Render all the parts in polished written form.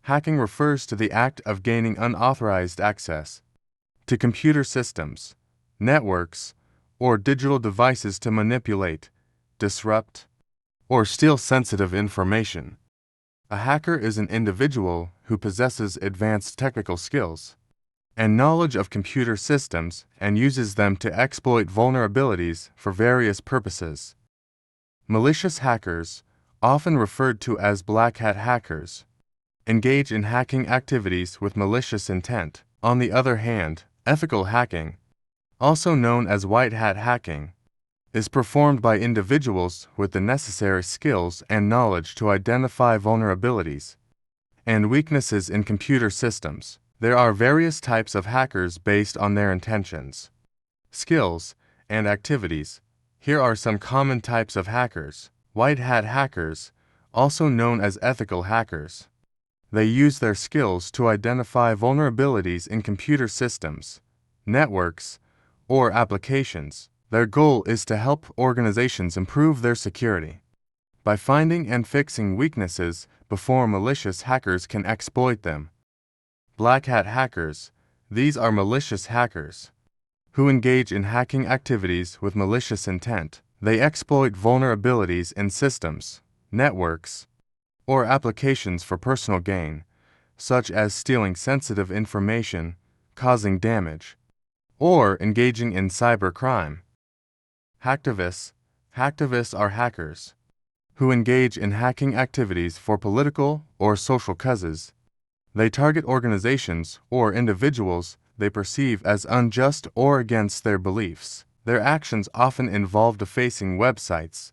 Hacking refers to the act of gaining unauthorized access to computer systems, networks, or digital devices to manipulate, disrupt, or steal sensitive information. A hacker is an individual who possesses advanced technical skills and knowledge of computer systems and uses them to exploit vulnerabilities for various purposes. Malicious hackers, often referred to as black hat hackers, engage in hacking activities with malicious intent. On the other hand, ethical hacking, also known as white hat hacking, is performed by individuals with the necessary skills and knowledge to identify vulnerabilities and weaknesses in computer systems. There are various types of hackers based on their intentions, skills, and activities. Here are some common types of hackers. White hat hackers, also known as ethical hackers. They use their skills to identify vulnerabilities in computer systems, networks, or applications. Their goal is to help organizations improve their security by finding and fixing weaknesses before malicious hackers can exploit them. Black hat hackers, these are malicious hackers who engage in hacking activities with malicious intent. They exploit vulnerabilities in systems, networks, or applications for personal gain, such as stealing sensitive information, causing damage, or engaging in cybercrime. Hacktivists. Hacktivists are hackers who engage in hacking activities for political or social causes. They target organizations or individuals they perceive as unjust or against their beliefs. Their actions often involve defacing websites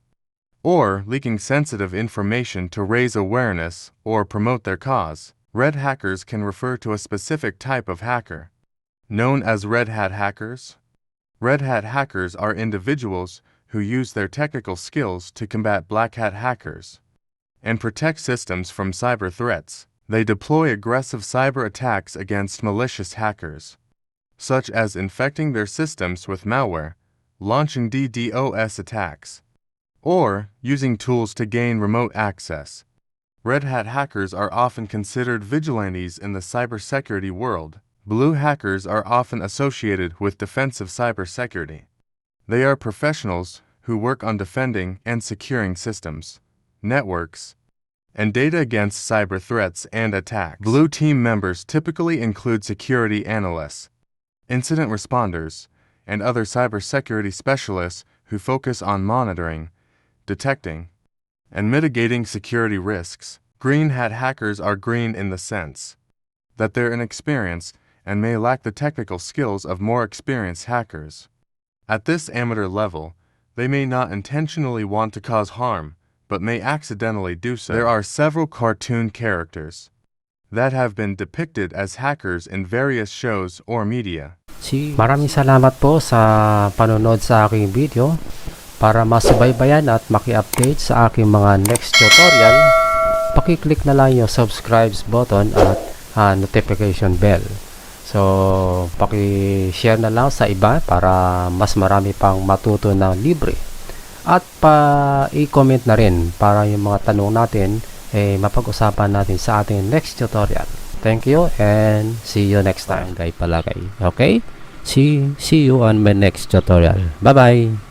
or leaking sensitive information to raise awareness or promote their cause. Red hackers can refer to a specific type of hacker, known as red hat hackers. Red hat hackers are individuals who use their technical skills to combat black hat hackers and protect systems from cyber threats. They deploy aggressive cyber attacks against malicious hackers, such as infecting their systems with malware, launching DDoS attacks, or using tools to gain remote access. Red hat hackers are often considered vigilantes in the cybersecurity world. Blue hackers are often associated with defensive cybersecurity. They are professionals who work on defending and securing systems, networks, and data against cyber threats and attacks. Blue team members typically include security analysts, incident responders, and other cybersecurity specialists who focus on monitoring, detecting, and mitigating security risks. Green hat hackers are green in the sense that they're inexperienced and may lack the technical skills of more experienced hackers. At this amateur level, they may not intentionally want to cause harm, but may accidentally do so. There are several cartoon characters that have been depicted as hackers in various shows or media. Maraming salamat po sa panonood sa aking video. Para masubaybayan at maki-update sa aking mga next tutorial, paki-click na lang yung subscribe button at notification bell. So, paki-share na lang sa iba para mas marami pang matuto ng libre. At i-comment na rin para yung mga tanong natin mapag-usapan natin sa ating next tutorial. Thank you and see you next time. Okay? See you on my next tutorial. Bye-bye!